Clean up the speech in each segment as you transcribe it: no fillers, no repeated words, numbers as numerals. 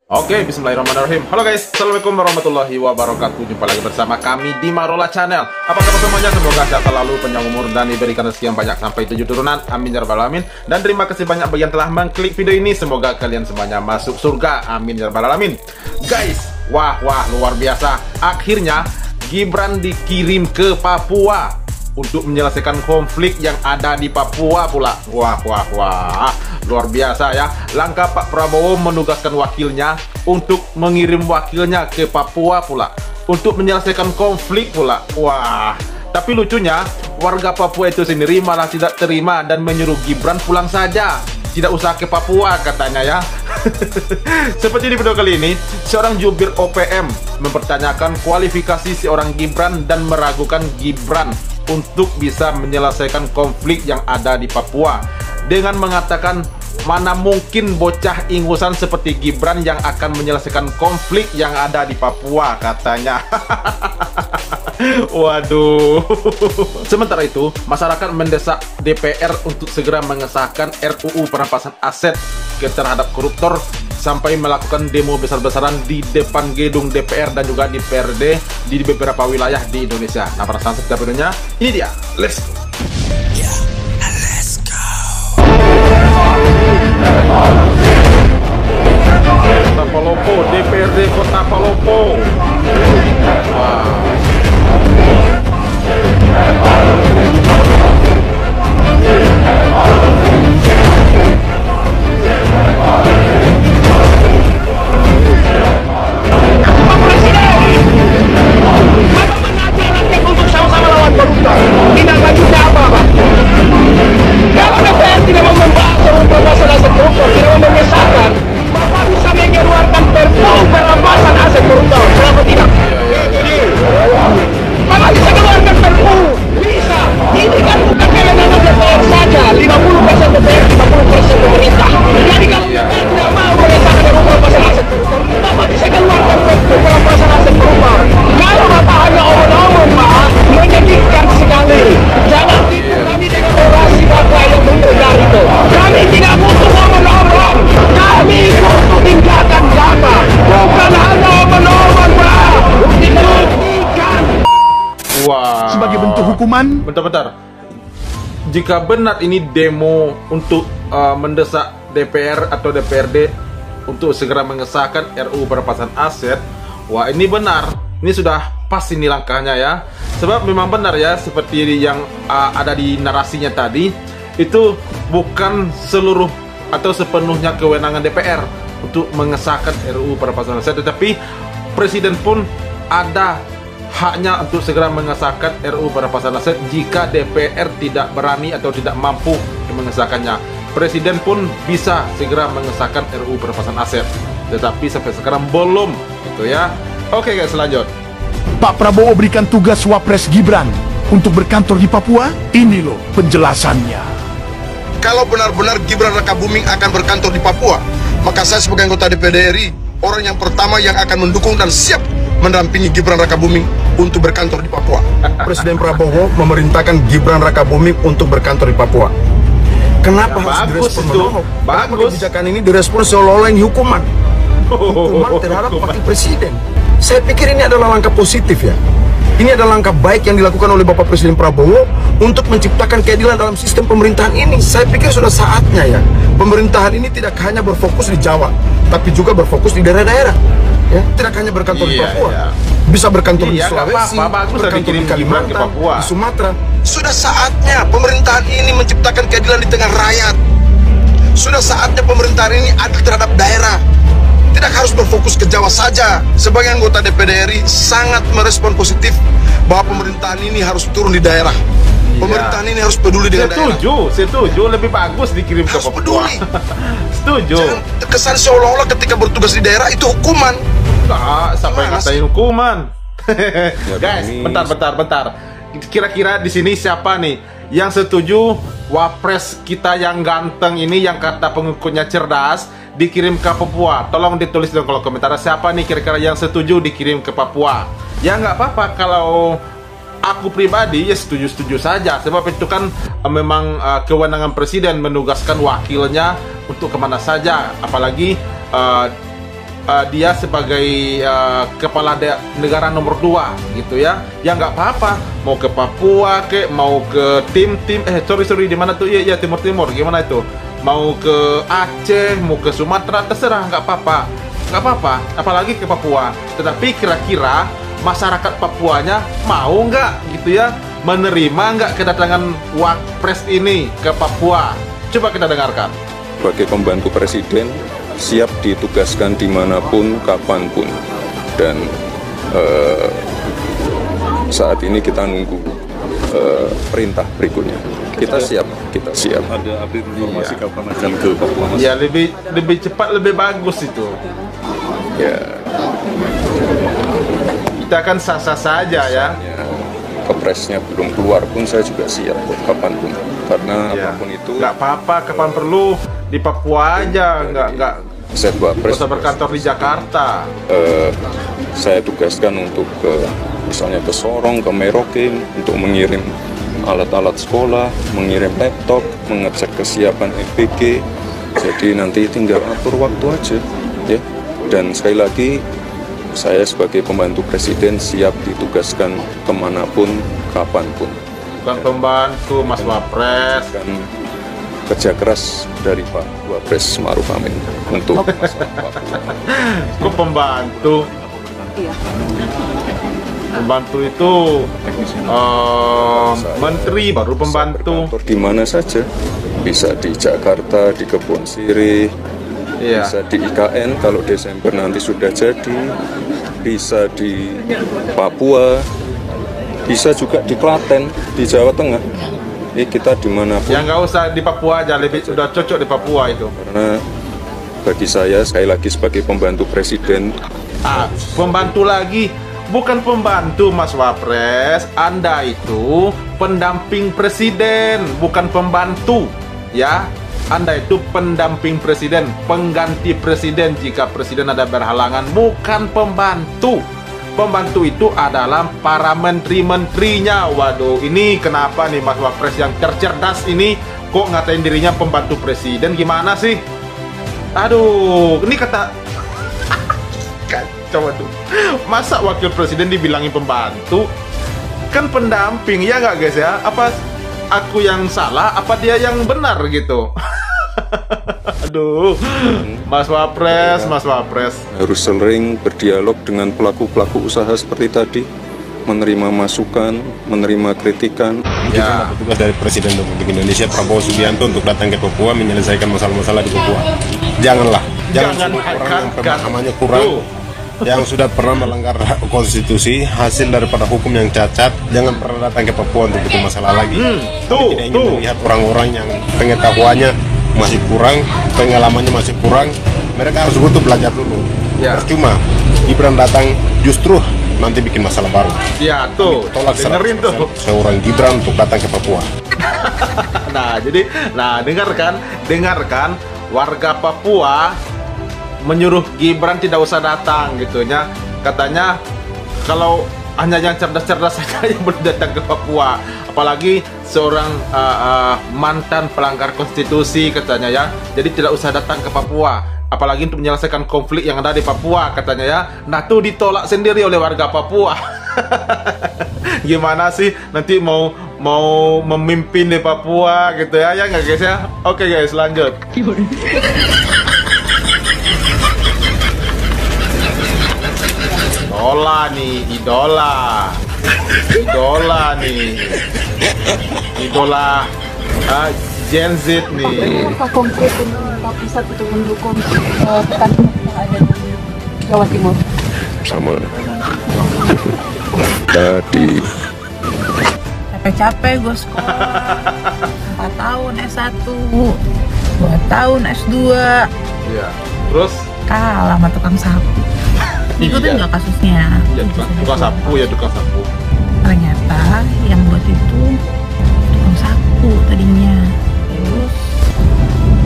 Oke, bismillahirrahmanirrahim. Halo guys, assalamualaikum warahmatullahi wabarakatuh. Jumpa lagi bersama kami di Marola Channel. Apa kabar semuanya? Semoga sehat selalu, panjang umur, dan diberikan rezeki yang banyak sampai 7 turunan. Amin ya rabbal alamin. Dan terima kasih banyak bagi yang telah mengklik video ini. Semoga kalian semuanya masuk surga. Amin ya rabbal alamin. Guys, wah luar biasa. Akhirnya Gibran dikirim ke Papua untuk menyelesaikan konflik yang ada di Papua pula. Wah, luar biasa ya. Langkah Pak Prabowo menugaskan wakilnya untuk mengirim wakilnya ke Papua pula untuk menyelesaikan konflik pula. Wah, tapi lucunya warga Papua itu sendiri malah tidak terima dan menyuruh Gibran pulang saja, tidak usah ke Papua katanya ya. Seperti di video kali ini, seorang jubir OPM mempertanyakan kualifikasi seorang Gibran dan meragukan Gibran untuk bisa menyelesaikan konflik yang ada di Papua dengan mengatakan mana mungkin bocah ingusan seperti Gibran yang akan menyelesaikan konflik yang ada di Papua katanya. Waduh. Sementara itu, masyarakat mendesak DPR untuk segera mengesahkan RUU perampasan aset terhadap koruptor sampai melakukan demo besar-besaran di depan gedung DPR dan juga di PRD di beberapa wilayah di Indonesia. Nah, para sahabat setiap videonya, ini dia. Let's go. Kota Palopo, DPRD Kota Palopo. Wow. Sebagai bentuk hukuman. Bentar. Jika benar ini demo untuk mendesak DPR atau DPRD untuk segera mengesahkan RUU perampasan aset, wah ini benar. Ini sudah pas ini langkahnya ya. Sebab memang benar ya, seperti yang ada di narasinya tadi, itu bukan seluruh atau sepenuhnya kewenangan DPR untuk mengesahkan RUU perampasan aset, tetapi Presiden pun ada haknya untuk segera mengesahkan RUU perampasan aset jika DPR tidak berani atau tidak mampu mengesahkannya. Presiden pun bisa segera mengesahkan RUU perampasan aset, tetapi sampai sekarang belum, gitu ya. Oke guys, lanjut. Pak Prabowo berikan tugas Wapres Gibran untuk berkantor di Papua. Ini loh penjelasannya. Kalau benar-benar Gibran Rakabuming akan berkantor di Papua, maka saya sebagai anggota DPD RI, orang yang pertama yang akan mendukung dan siap mendampingi Gibran Rakabuming untuk berkantor di Papua. Presiden Prabowo memerintahkan Gibran Rakabuming untuk berkantor di Papua. Kenapa Ya, harus bagus direspon itu. menolak? Kenapa Bagus. kebijakan ini direspon seolah-olah ini hukuman? Hukuman terhadap wakil presiden. Saya pikir ini adalah langkah positif ya. Ini adalah langkah baik yang dilakukan oleh Bapak Presiden Prabowo untuk menciptakan keadilan dalam sistem pemerintahan ini. Saya pikir sudah saatnya ya. Pemerintahan ini tidak hanya berfokus di Jawa, tapi juga berfokus di daerah-daerah. Ya, tidak hanya berkantor di Papua, bisa berkantor di Sulawesi, bagus berkantor di Gibran ke Kalimantan, Papua. di Sumatera. Sudah saatnya pemerintahan ini menciptakan keadilan di tengah rakyat. Sudah saatnya pemerintahan ini adil terhadap daerah. Tidak harus berfokus ke Jawa saja. Sebagai anggota DPD RI sangat merespon positif bahwa pemerintahan ini harus turun di daerah. Pemerintahan ini harus peduli dengan daerah. Setuju, lebih bagus dikirim ke Harus Papua. peduli. Setuju. Jangan terkesan seolah-olah ketika bertugas di daerah itu hukuman. Sampai Gimana ngatain sih? hukuman. Guys, ini. bentar. Kira-kira di sini siapa nih yang setuju Wapres kita yang ganteng ini, yang kata pengikutnya cerdas, dikirim ke Papua? Tolong ditulis di kolom komentar siapa nih kira-kira yang setuju dikirim ke Papua. Ya nggak apa-apa kalau aku pribadi ya setuju-setuju saja, sebab itu kan memang kewenangan presiden menugaskan wakilnya untuk kemana saja, apalagi dia sebagai kepala negara nomor 2 gitu ya. Ya nggak apa-apa, mau ke Papua mau ke tim-tim sorry di mana tuh ya Timur gimana itu, mau ke Aceh, mau ke Sumatera, terserah, nggak apa-apa, apalagi ke Papua. Tetapi kira-kira masyarakat Papuanya mau nggak gitu ya, menerima nggak kedatangan Wapres ini ke Papua? Coba kita dengarkan. Sebagai pembantu presiden, siap ditugaskan dimanapun, kapanpun. Dan saat ini kita nunggu perintah berikutnya. Kita siap. Ada update informasi kapan akan ke Papua, Mas? Ya lebih cepat lebih bagus itu. Ya, Kita kan sah-sah saja ya. kepresnya belum keluar pun saya juga siap kapanpun. Karena Ya. apapun itu, Nggak apa-apa, kapan perlu di Papua aja, nggak saya Wapres usah berkantor di Jakarta. saya tugaskan untuk misalnya ke Sorong, ke Merauke untuk mengirim alat-alat sekolah, mengirim laptop, mengecek kesiapan EPG. Jadi nanti tinggal atur waktu aja, ya. Dan sekali lagi, saya sebagai pembantu presiden siap ditugaskan kemanapun, kapanpun. Bukan pembantu Mas Wapres. Dan kerja keras dari Pak Wapres Ma'ruf Amin untuk masalah Papua. Kok pembantu? Pembantu itu menteri baru pembantu. Berkantor di mana saja, bisa di Jakarta, di Kebon Sirih, Iya. bisa di IKN kalau Desember nanti sudah jadi, bisa di Papua, bisa juga di Klaten, di Jawa Tengah. Kita dimanapun. Ya nggak usah di Papua aja, lebih sudah cocok di Papua itu. Karena bagi saya, sekali lagi sebagai pembantu presiden, Pembantu lagi, bukan pembantu Mas Wapres. Anda itu pendamping presiden, bukan pembantu, ya. Anda itu pendamping presiden, pengganti presiden jika presiden ada berhalangan, bukan pembantu. Pembantu itu adalah para menteri-menterinya. Waduh, ini kenapa nih Mas Wapres yang tercerdas ini kok ngatain dirinya pembantu presiden? Gimana sih? Aduh, ini kata kacau tuh. Masa wakil presiden dibilangin pembantu? Kan pendamping, ya nggak guys ya? Apa aku yang salah? Apa dia yang benar gitu? Aduh, Mas Wapres. harus sering berdialog dengan pelaku-pelaku usaha seperti tadi, menerima masukan, menerima kritikan. Ya, Tugas dari Presiden Republik Indonesia Prabowo Subianto untuk datang ke Papua menyelesaikan masalah-masalah di Papua. Jangan Jangan semua orang yang angkat. pemahamannya kurang, Tuh. yang sudah pernah melanggar konstitusi, hasil daripada hukum yang cacat, jangan pernah datang ke Papua untuk itu masalah lagi. tuh, Kami tidak ingin tuh. melihat orang-orang yang pengetahuannya masih kurang, pengalamannya masih kurang. Mereka harus butuh belajar dulu. Ya. Percuma Gibran datang justru nanti bikin masalah baru. ya tuh, Tolak dengerin 100% tuh. seorang Gibran untuk datang ke Papua. Nah, dengarkan warga Papua menyuruh Gibran tidak usah datang gitunya. Katanya kalau hanya yang cerdas-cerdas saja yang boleh datang ke Papua, apalagi seorang mantan pelanggar konstitusi katanya ya. Jadi tidak usah datang ke Papua, apalagi untuk menyelesaikan konflik yang ada di Papua katanya ya. Nah, tuh ditolak sendiri oleh warga Papua. Gimana sih nanti mau memimpin di Papua gitu ya nggak guys ya? Oke guys, lanjut. Idola nih, idola Gen Z nih. Apa konkret pemerintah pusat untuk mendukung pertanian yang ada di Jawa Timur? Sama tadi Capek-capek gue sekolah 4 tahun S1, 2 tahun S2, Ya, terus kalah sama tukang sapu. Ikutin Iya. nggak kasusnya? ya tukang sapu. Ternyata yang buat itu tukang sapu tadinya. Terus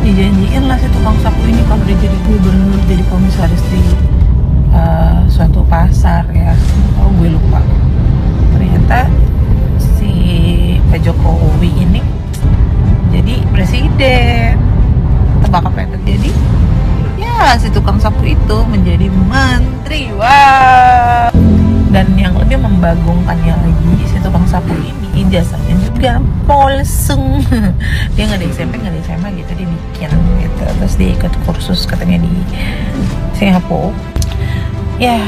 dijanjiin lah si tukang sapu ini kalau dia jadi gubernur, jadi komisaris di suatu pasar ya. Oh, gue lupa. Ternyata si Pak Jokowi ini jadi presiden. Tebak apa yang terjadi? Ya si tukang sapu itu menjadi menteri. Wah. Dan yang lebih membagongkannya lagi, si tukang sapu ini ijazahnya juga polseng. Dia nggak di SMP, nggak di SMA gitu, dia bikin gitu. Terus dia ikut kursus katanya di Singapura. Ya,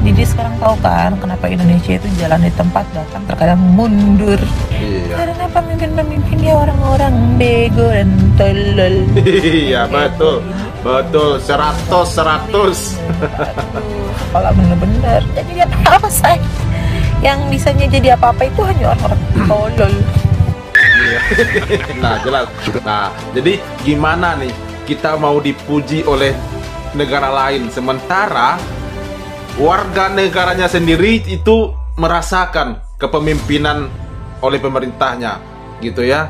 jadi sekarang tahu kan kenapa Indonesia itu jalan di tempat bahkan terkadang mundur. Iya. Karena pemimpin-pemimpinnya orang-orang bego dan tolol. Iya, betul. Betul, 100. Kepala bener-bener. Jadi apa say? Yang bisanya jadi apa-apa itu hanya orang-orang tolol. Iya. Nah, jelas. Nah, jadi gimana nih kita mau dipuji oleh negara lain sementara warga negaranya sendiri itu merasakan kepemimpinan oleh pemerintahnya gitu ya.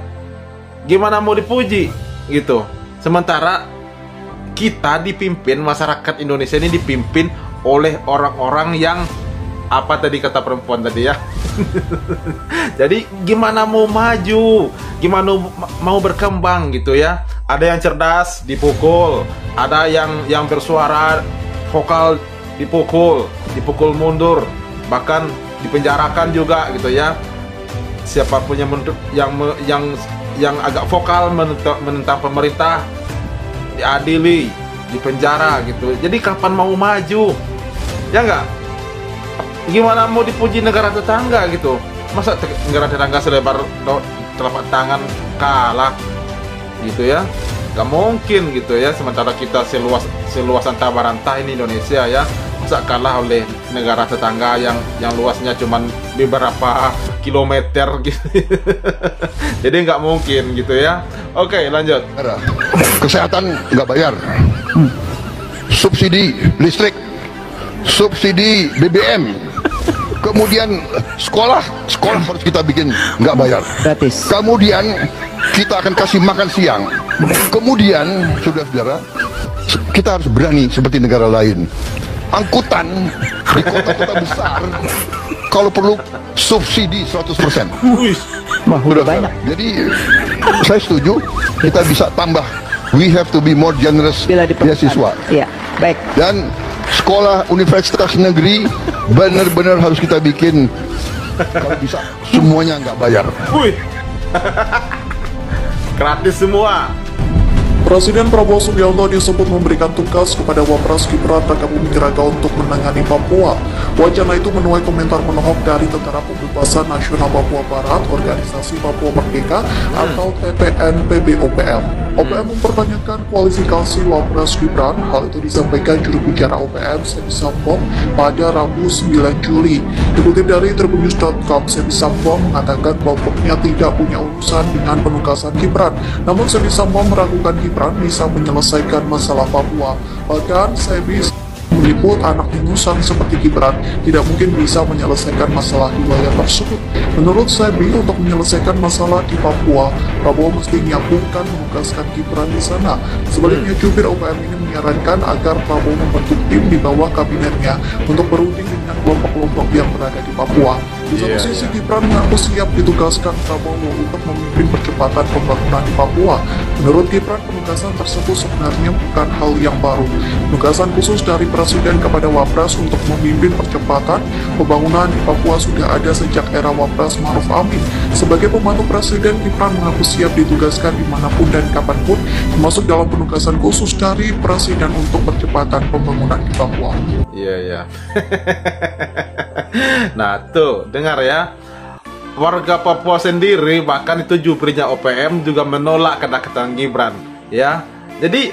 Gimana mau dipuji gitu sementara kita dipimpin, masyarakat Indonesia ini dipimpin oleh orang-orang yang apa tadi kata perempuan tadi ya. Jadi gimana mau maju, gimana mau berkembang gitu ya. Ada yang cerdas dipukul, ada yang bersuara vokal dipukul mundur, bahkan dipenjarakan juga gitu ya. Siapapun yang agak vokal menentang pemerintah diadili, dipenjara gitu. Jadi kapan mau maju? Ya enggak? Gimana mau dipuji negara tetangga gitu? Masa negara tetangga selebar telapak tangan kalah gitu ya? Gak mungkin gitu ya. Sementara kita seluas antah barantah ini Indonesia ya, masa kalah oleh negara tetangga yang luasnya cuman beberapa kilometer gitu. Jadi nggak mungkin gitu ya. Oke, lanjut. Kesehatan nggak bayar, subsidi listrik, subsidi BBM, kemudian sekolah harus kita bikin nggak bayar, gratis. Kemudian kita akan kasih makan siang. Kemudian saudara-saudara, kita harus berani seperti negara lain. Angkutan di kota-kota besar kalau perlu subsidi 100%. Sudah banyak. Jadi saya setuju kita bisa tambah. We have to be more generous beasiswa. Iya, baik. Dan sekolah universitas negeri benar-benar harus kita bikin kalau bisa semuanya nggak bayar. Gratis semua. Presiden Prabowo Subianto disebut memberikan tugas kepada Wapres Gibran Rakabuming Raka untuk menangani Papua. Wacana itu menuai komentar menohok dari Tentara Pembebasan Nasional Papua Barat, Organisasi Papua Merdeka atau TPNPB OPM. OPM mempertanyakan kualifikasi Wapres Gibran. Hal itu disampaikan juru bicara OPM, Semi Sampong, pada Rabu 9 Juli. Dikutip dari tribunnews.com, Semi Sampong mengatakan bahwa pihaknya tidak punya urusan dengan penugasan Gibran. Namun Semi Sampong meragukan Gibran bisa menyelesaikan masalah Papua. Bahkan Semi meliput anak ingusan seperti Gibran tidak mungkin bisa menyelesaikan masalah di wilayah tersebut. Menurut Sebi, untuk menyelesaikan masalah di Papua, Prabowo mesti menyambungkan menugaskan Gibran di sana. Sebaliknya, jubir OPM ini menyarankan agar Prabowo membentuk tim di bawah kabinetnya untuk berunding dengan kelompok-kelompok yang berada di Papua. Di satu sisi, Gibran mengaku siap ditugaskan Prabowo untuk memimpin percepatan pembangunan di Papua. Menurut Gibran, penugasan tersebut sebenarnya bukan hal yang baru. Penugasan khusus dari Presiden kepada Wapres untuk memimpin percepatan pembangunan di Papua sudah ada sejak era Wapres Ma'ruf Amin. Sebagai pembantu Presiden, Gibran mengaku siap ditugaskan dimanapun dan kapanpun, termasuk dalam penugasan khusus dari Presiden untuk percepatan pembangunan di Papua. Iya. Nah tuh, dengar ya. Warga Papua sendiri, bahkan itu jubirnya OPM juga menolak kata-kata Gibran ya. Jadi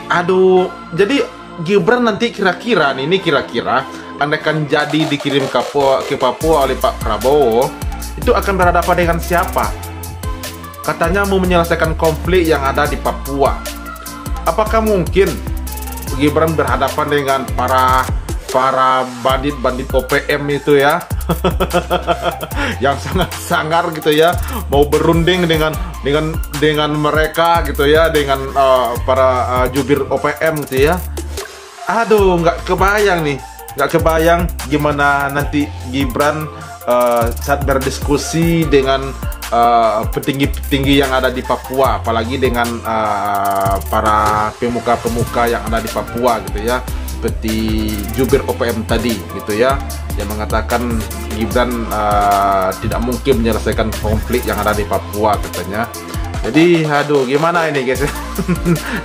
Gibran nanti kira-kira andaikan jadi dikirim ke Papua oleh Pak Prabowo, itu akan berhadapan dengan siapa? Katanya mau menyelesaikan konflik yang ada di Papua. Apakah mungkin Gibran berhadapan dengan para bandit-bandit OPM itu ya? Yang sangat sangar gitu ya, mau berunding dengan mereka gitu ya, dengan para jubir OPM gitu ya. Aduh, nggak kebayang gimana nanti Gibran saat berdiskusi dengan petinggi-petinggi yang ada di Papua, apalagi dengan para pemuka-pemuka yang ada di Papua gitu ya, seperti jubir OPM tadi gitu ya, yang mengatakan Gibran tidak mungkin menyelesaikan konflik yang ada di Papua katanya. Jadi aduh gimana ini guys.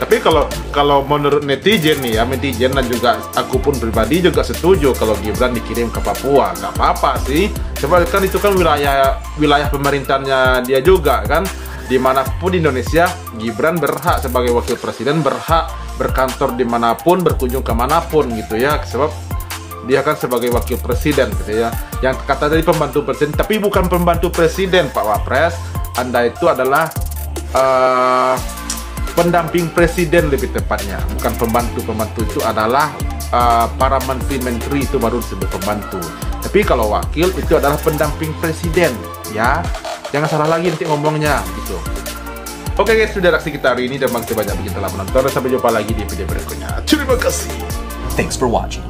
Tapi kalau menurut netizen nih ya, netizen dan juga aku pun pribadi juga setuju kalau Gibran dikirim ke Papua, nggak apa-apa sih. Coba kan itu kan wilayah pemerintahnya dia juga kan. Dimanapun di Indonesia, Gibran berhak sebagai wakil presiden, berhak berkantor dimanapun, berkunjung kemanapun gitu ya, sebab dia kan sebagai wakil presiden gitu ya. Yang kata tadi pembantu presiden, tapi bukan pembantu presiden Pak Wapres. Anda itu adalah pendamping presiden lebih tepatnya, bukan pembantu itu adalah para menteri itu baru disebut pembantu. Tapi kalau wakil itu adalah pendamping presiden ya, jangan salah lagi nanti ngomongnya gitu. Oke guys, sudah reaksi kita hari ini dan makasih banyak bagi telah menonton, dan sampai jumpa lagi di video berikutnya. Terima kasih. Thanks for watching.